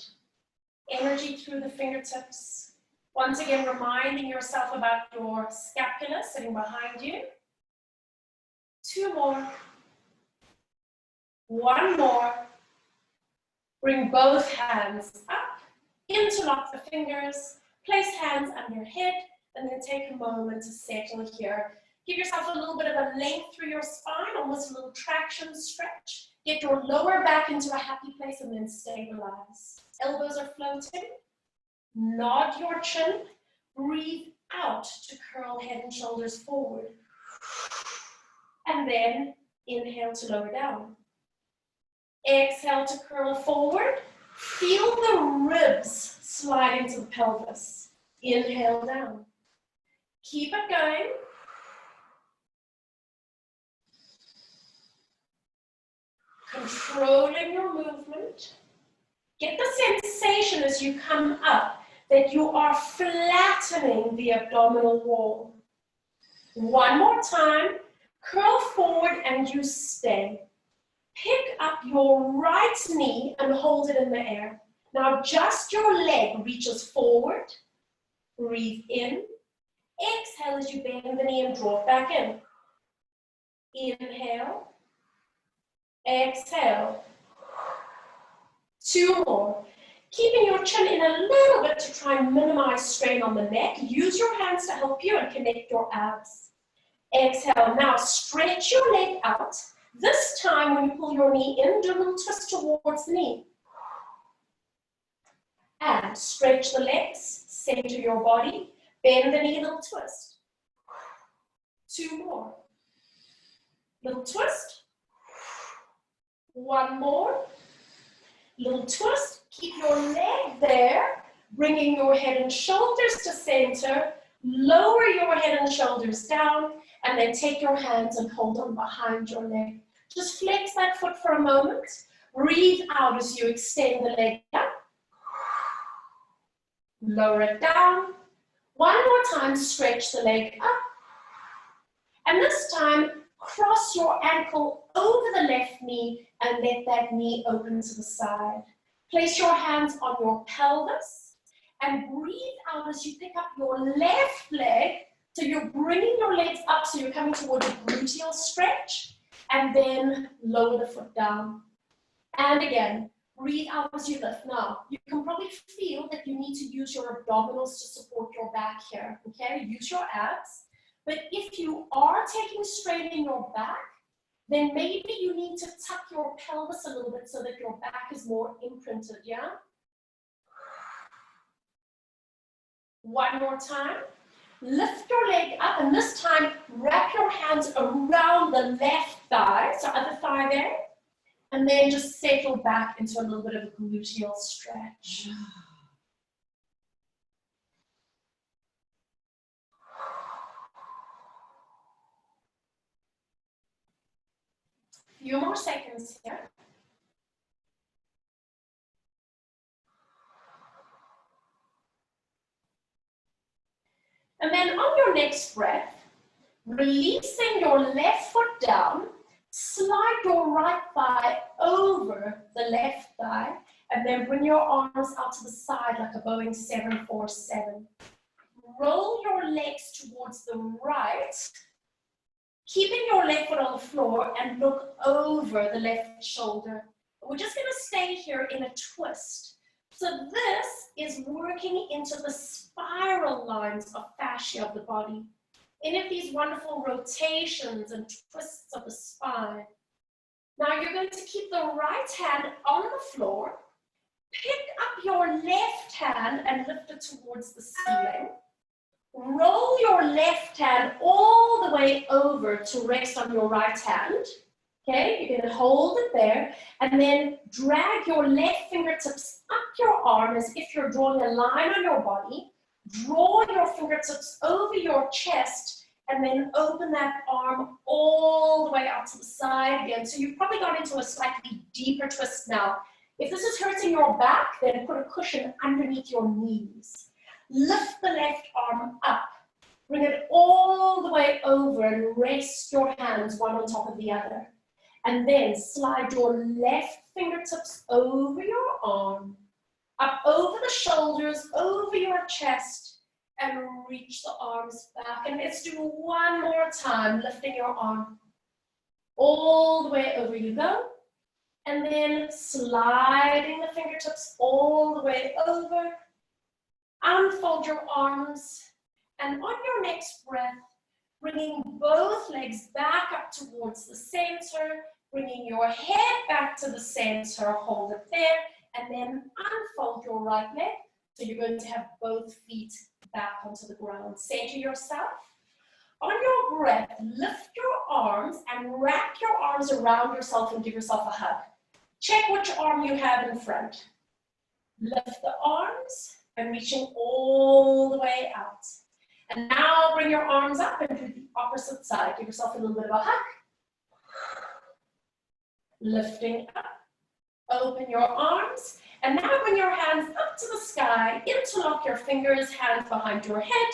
Energy through the fingertips. Once again, reminding yourself about your scapula sitting behind you. 2 more. 1 more. Bring both hands up. Interlock the fingers. Place hands under your head. And then take a moment to settle here. Give yourself a little bit of a length through your spine, almost a little traction stretch. Get your lower back into a happy place and then stabilize. Elbows are floating. Nod your chin. Breathe out to curl head and shoulders forward. And then inhale to lower down. Exhale to curl forward. Feel the ribs slide into the pelvis. Inhale down. Keep it going. Controlling your movement. Get the sensation as you come up that you are flattening the abdominal wall. 1 more time. Curl forward and you stay. Pick up your right knee and hold it in the air. Now just your leg reaches forward. Breathe in. Exhale as you bend the knee and draw it back in. Inhale. Exhale. 2 more. Keeping your chin in a little bit to try and minimize strain on the neck. Use your hands to help you and connect your abs. Exhale. Now stretch your leg out. This time when you pull your knee in, do a little twist towards the knee. And stretch the legs, center your body, bend the knee, little twist. 2 more. Little twist. 1 more. Little twist. Keep your leg there, bringing your head and shoulders to center. Lower your head and shoulders down, and then take your hands and hold them behind your leg. Just flex that foot for a moment. Breathe out as you extend the leg up. Lower it down. 1 more time, stretch the leg up. And this time, cross your ankle over the left knee and let that knee open to the side. Place your hands on your pelvis and breathe out as you pick up your left leg. So you're bringing your legs up so you're coming towards a gluteal stretch, and then lower the foot down. And again, breathe out as you lift. Now, you can probably feel that you need to use your abdominals to support your back here, okay? Use your abs. But if you are taking strain in your back, then maybe you need to tuck your pelvis a little bit so that your back is more imprinted, yeah? 1 more time. Lift your leg up, and this time wrap your hands around the left thigh, so other thigh there, and then just settle back into a little bit of a gluteal stretch. Few more seconds here. And then on your next breath, releasing your left foot down, slide your right thigh over the left thigh, and then bring your arms out to the side like a Boeing 747. Roll your legs towards the right, keeping your left foot on the floor, and look over the left shoulder. We're just going to stay here in a twist. So this is working into the spiral lines of fascia of the body. Any of these wonderful rotations and twists of the spine. Now you're going to keep the right hand on the floor. Pick up your left hand and lift it towards the ceiling. Roll your left hand all the way over to rest on your right hand. Okay, you're going to hold it there, and then drag your left fingertips up your arm as if you're drawing a line on your body. Draw your fingertips over your chest, and then open that arm all the way out to the side again. So you've probably gone into a slightly deeper twist now. If this is hurting your back, then put a cushion underneath your knees. Lift the left arm up. Bring it all the way over and rest your hands one on top of the other. And then slide your left fingertips over your arm, up over the shoulders, over your chest, and reach the arms back. And let's do 1 more time, lifting your arm all the way over you go. And then sliding the fingertips all the way over. Unfold your arms. And on your next breath, bringing both legs back up towards the center, bringing your head back to the center, hold it there, and then unfold your right leg. So you're going to have both feet back onto the ground. Center yourself. On your breath, lift your arms and wrap your arms around yourself and give yourself a hug. Check which arm you have in front. Lift the arms and reaching all the way out. And now bring your arms up and do the opposite side. Give yourself a little bit of a hug. Lifting up. Open your arms. And now bring your hands up to the sky. Interlock your fingers, hands behind your head.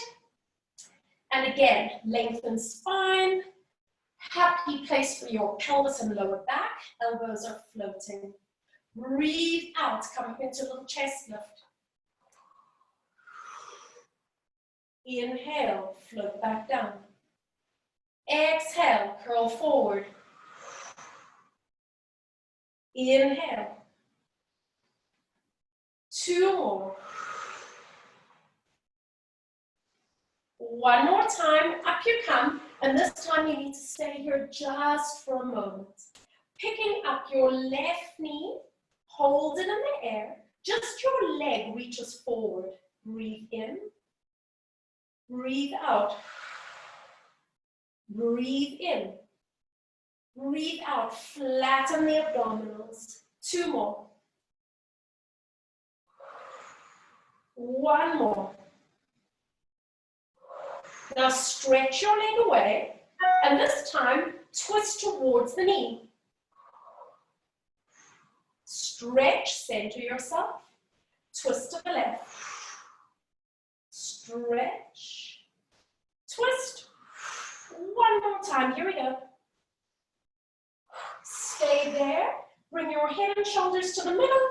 And again, lengthen spine. Happy place for your pelvis and lower back. Elbows are floating. Breathe out. Come up into a little chest lift. Inhale, float back down. Exhale, curl forward. Inhale. 2 more. 1 more time, up you come, and this time you need to stay here just for a moment. Picking up your left knee, hold it in the air, just your leg reaches forward. Breathe in, breathe out. Breathe in, breathe out, flatten the abdominals. 2 more. 1 more. Now stretch your leg away, and this time twist towards the knee. Stretch, center yourself, twist to the left. Stretch, twist. 1 more time, here we go. Stay there, bring your head and shoulders to the middle,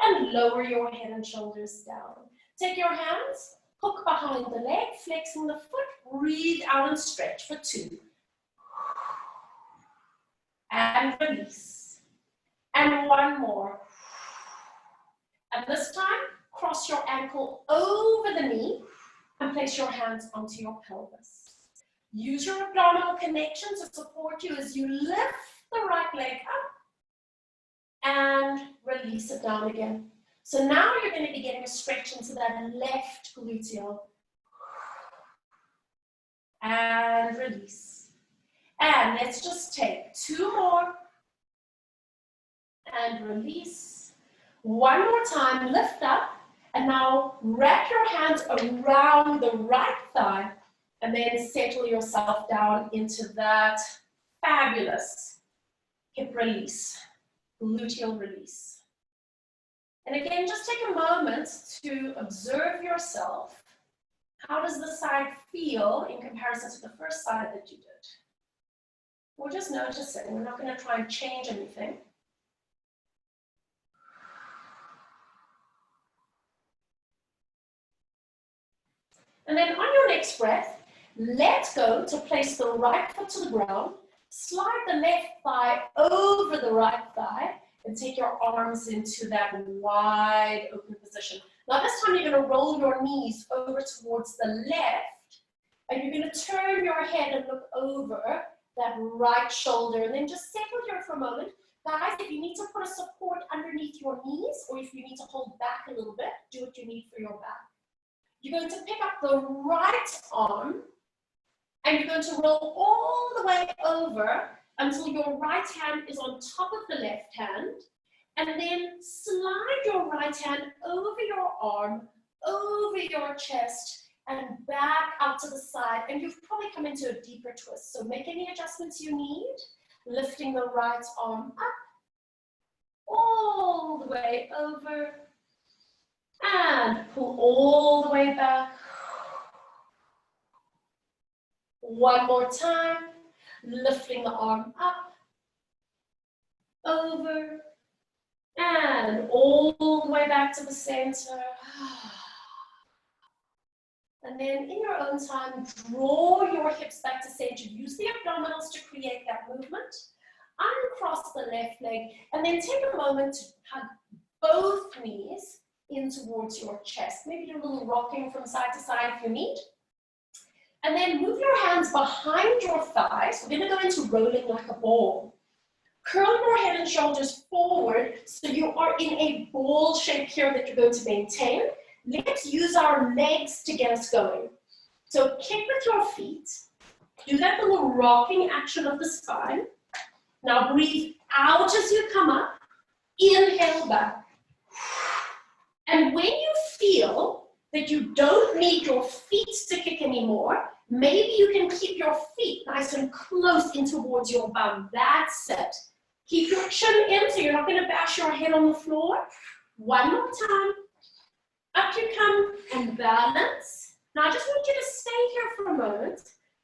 and lower your head and shoulders down. Take your hands, hook behind the leg, flexing the foot, breathe out and stretch for 2. And release. And 1 more. And this time, cross your ankle over the knee and place your hands onto your pelvis. Use your abdominal connection to support you as you lift the right leg up and release it down again. So now you're going to be getting a stretch into that left gluteal. And release. And let's just take 2 more. And release. 1 more time, lift up. And now wrap your hands around the right thigh. And then settle yourself down into that fabulous hip release, gluteal release. And again, just take a moment to observe yourself. How does the side feel in comparison to the first side that you did? We're just noticing. We're not going to try and change anything. And then on your next breath, let go to place the right foot to the ground, slide the left thigh over the right thigh, and take your arms into that wide open position. Now this time you're going to roll your knees over towards the left, and you're going to turn your head and look over that right shoulder, and then just settle here for a moment. Guys, if you need to put a support underneath your knees, or if you need to hold back a little bit, do what you need for your back. You're going to pick up the right arm, and you're going to roll all the way over until your right hand is on top of the left hand, and then slide your right hand over your arm, over your chest, and back out to the side, and you've probably come into a deeper twist. So make any adjustments you need, lifting the right arm up, all the way over, and pull all the way back. 1 more time, lifting the arm up, over, and all the way back to the center. And then in your own time, draw your hips back to center. Use the abdominals to create that movement. Uncross the left leg, and then take a moment to hug both knees in towards your chest. Maybe do a little rocking from side to side if you need. And then move your hands behind your thighs. We're going to go into rolling like a ball. Curl your head and shoulders forward so you are in a ball shape here that you're going to maintain. Let's use our legs to get us going. So kick with your feet. Do that little rocking action of the spine. Now breathe out as you come up. Inhale back. And when you feel that you don't need your feet to kick anymore, maybe you can keep your feet nice and close in towards your bum. That's it. Keep your chin in so you're not going to bash your head on the floor. 1 more time. Up you come and balance. Now I just want you to stay here for a moment.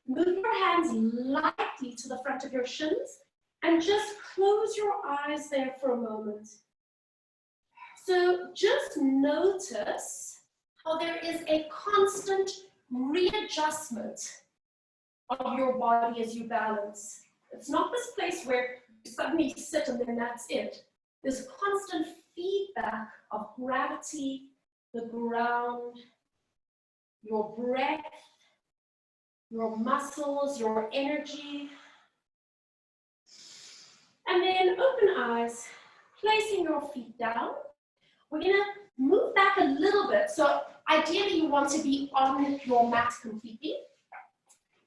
Move your hands lightly to the front of your shins and just close your eyes there for a moment. So just notice how there is a constant readjustment of your body as you balance. It's not this place where you suddenly sit and then that's it. There's constant feedback of gravity, the ground, your breath, your muscles, your energy. And then open eyes, placing your feet down. We're gonna move back a little bit. So ideally you want to be on your mat completely.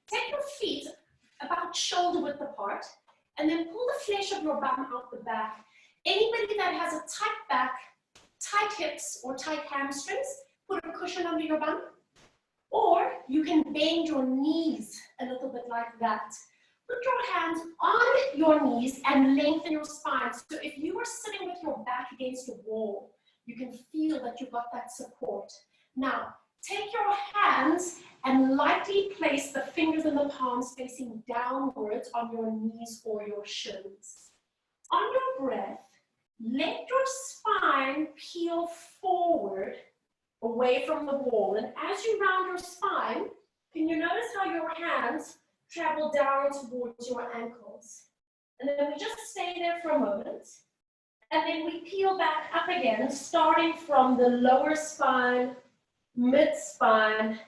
Take your feet about shoulder width apart, and then pull the flesh of your bum out the back. Anybody that has a tight back, tight hips, or tight hamstrings, put a cushion under your bum. Or you can bend your knees a little bit like that. Put your hands on your knees and lengthen your spine. So if you are sitting with your back against a wall, you can feel that you've got that support. Now, take your hands and lightly place the fingers and the palms facing downwards on your knees or your shins. On your breath, let your spine peel forward away from the wall. And as you round your spine, can you notice how your hands travel down towards your ankles? And then we just stay there for a moment. And then we peel back up again, starting from the lower spine, mid-spine,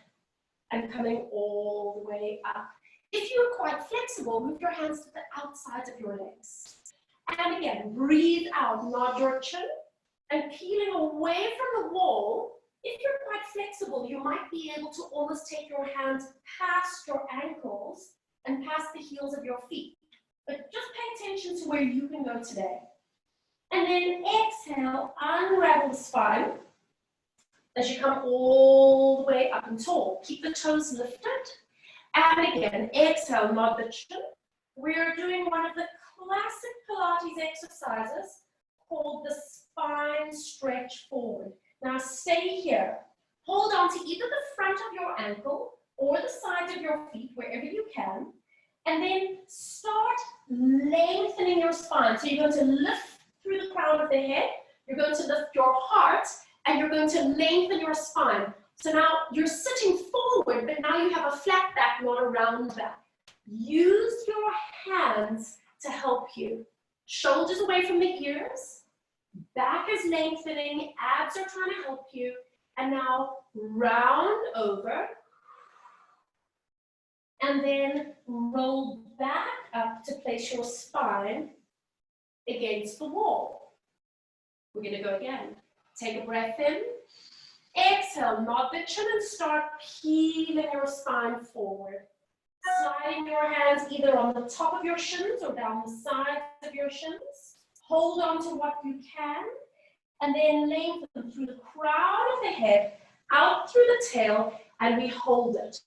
and coming all the way up. If you're quite flexible, move your hands to the outsides of your legs. And again, breathe out, nod your chin, and peeling away from the wall. If you're quite flexible, you might be able to almost take your hands past your ankles and past the heels of your feet. But just pay attention to where you can go today. And then exhale, unravel the spine as you come all the way up and tall. Keep the toes lifted. And again, exhale, nod the chin. We're doing one of the classic Pilates exercises called the spine stretch forward. Now stay here. Hold on to either the front of your ankle or the sides of your feet, wherever you can. And then start lengthening your spine. So you're going to lift through the crown of the head. You're going to lift your heart, and you're going to lengthen your spine. So now you're sitting forward, but now you have a flat back, not a round back. Use your hands to help you. Shoulders away from the ears. Back is lengthening, abs are trying to help you. And now round over. And then roll back up to place your spine against the wall. We're going to go again. Take a breath in. Exhale, nod the chin and start peeling your spine forward. Sliding your hands either on the top of your shins or down the sides of your shins. Hold on to what you can, and then lengthen through the crown of the head, out through the tail, and we hold it.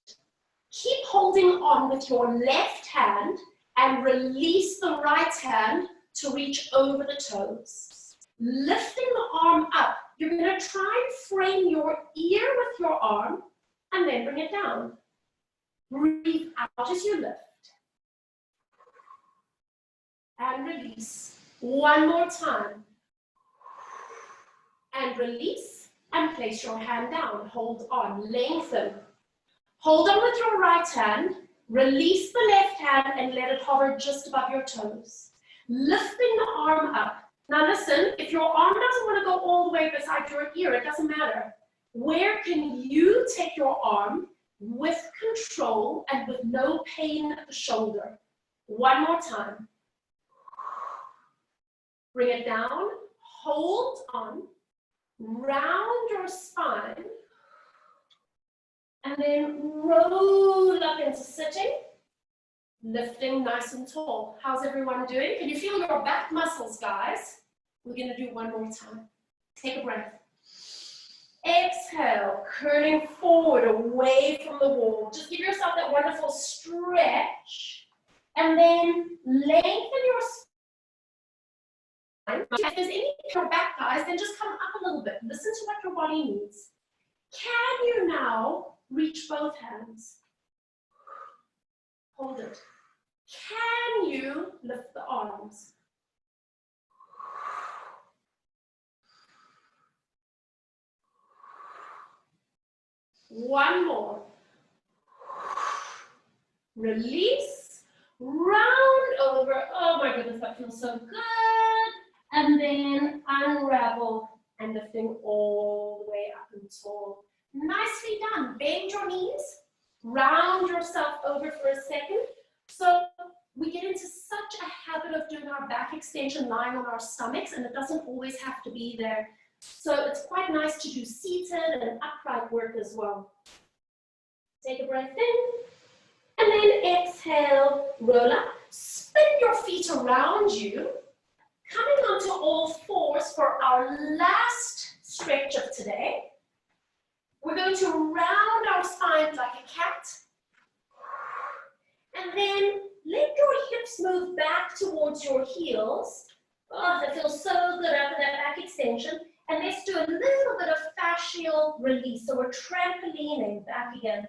Keep holding on with your left hand and release the right hand to reach over the toes. Lifting the arm up, you're going to try and frame your ear with your arm, and then bring it down. Breathe out as you lift. And release. One more time. And release, and place your hand down. Hold on, lengthen. Hold on with your right hand, release the left hand, and let it hover just above your toes. Lifting the arm up. Now listen, if your arm doesn't want to go all the way beside your ear, it doesn't matter. Where can you take your arm with control and with no pain at the shoulder? One more time. Bring it down, hold on, round your spine, and then roll up into sitting, lifting nice and tall. How's everyone doing? Can you feel your back muscles, guys? We're going to do one more time. Take a breath. Exhale, curling forward away from the wall. Just give yourself that wonderful stretch, and then lengthen your spine. If there's any in your back, guys, then just come up a little bit. Listen to what your body needs. Can you now reach both hands? Hold it. Can you lift the arms? One more. Release. Round over. Oh my goodness, that feels so good. and then unravel and lifting all the way up and tall. Nicely done. Bend your knees, round yourself over for a second. So we get into such a habit of doing our back extension lying on our stomachs, and it doesn't always have to be there. So it's quite nice to do seated and upright work as well. Take a breath in, and then exhale, roll up. Spin your feet around you, coming onto all fours for our last stretch of today. We're going to round our spine like a cat. And then let your hips move back towards your heels. Oh, that feels so good after that back extension. And let's do a little bit of fascial release. So we're trampolining back again.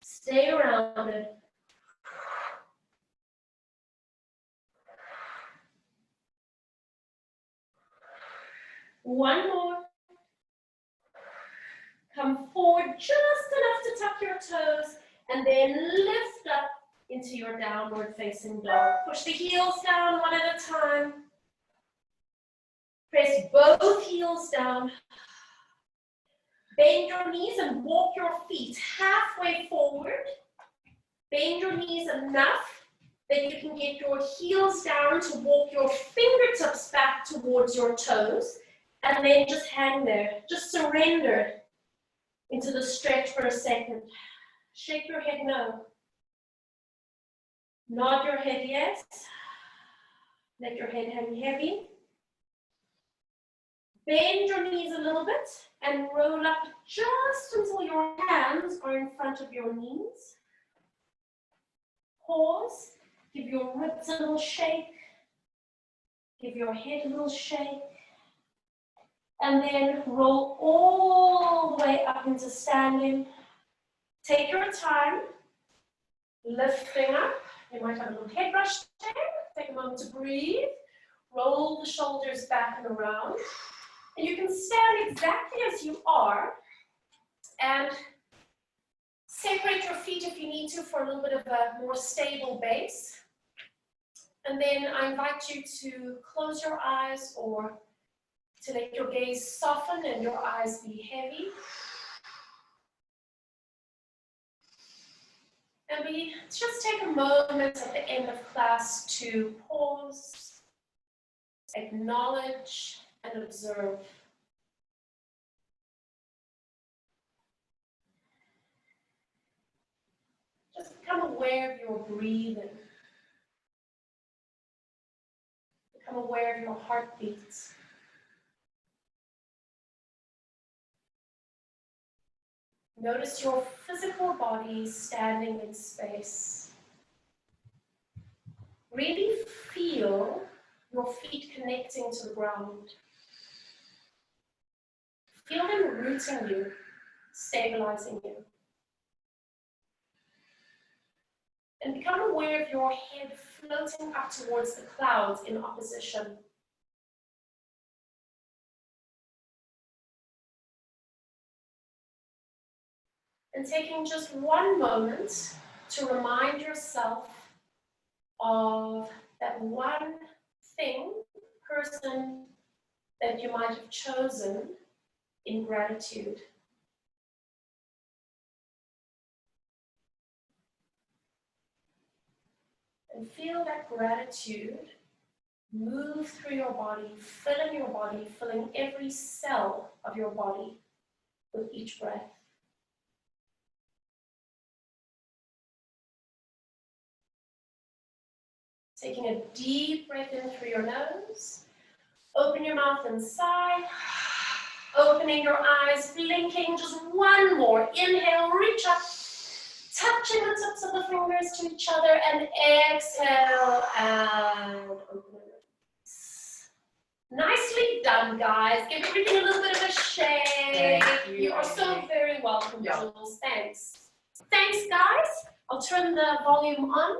Stay rounded. One more. Come forward just enough to tuck your toes, and then lift up into your downward facing dog. Push the heels down one at a time. Press both heels down. Bend your knees and walk your feet halfway forward. Bend your knees enough that you can get your heels down to walk your fingertips back towards your toes, and then just hang there. Just surrender into the stretch for a second. Shake your head no. Nod your head yes. Let your head hang heavy. Bend your knees a little bit and roll up just until your hands are in front of your knees. Pause. Give your ribs a little shake. Give your head a little shake. And then roll all the way up into standing. Take your time, lifting up. You might have a little head brush there. Take a moment to breathe. Roll the shoulders back and around. And you can stand exactly as you are and separate your feet if you need to for a little bit of a more stable base. And then I invite you to close your eyes or to let your gaze soften and your eyes be heavy. And we just take a moment at the end of class to pause, acknowledge, and observe. Just become aware of your breathing. Become aware of your heartbeats. Notice your physical body standing in space. Really feel your feet connecting to the ground. Feel them rooting you, stabilizing you. And become aware of your head floating up towards the clouds in opposition. And taking just one moment to remind yourself of that one thing, person that you might have chosen in gratitude. And feel that gratitude move through your body, filling every cell of your body with each breath. Taking a deep breath in through your nose. Open your mouth and sigh. Opening your eyes, blinking, just one more. Inhale, reach up. Touching the tips of the fingers to each other, and exhale and open it. Nicely done, guys. Give everything a little bit of a shake. You are so very welcome, Jules. Thanks. Thanks, guys. I'll turn the volume on.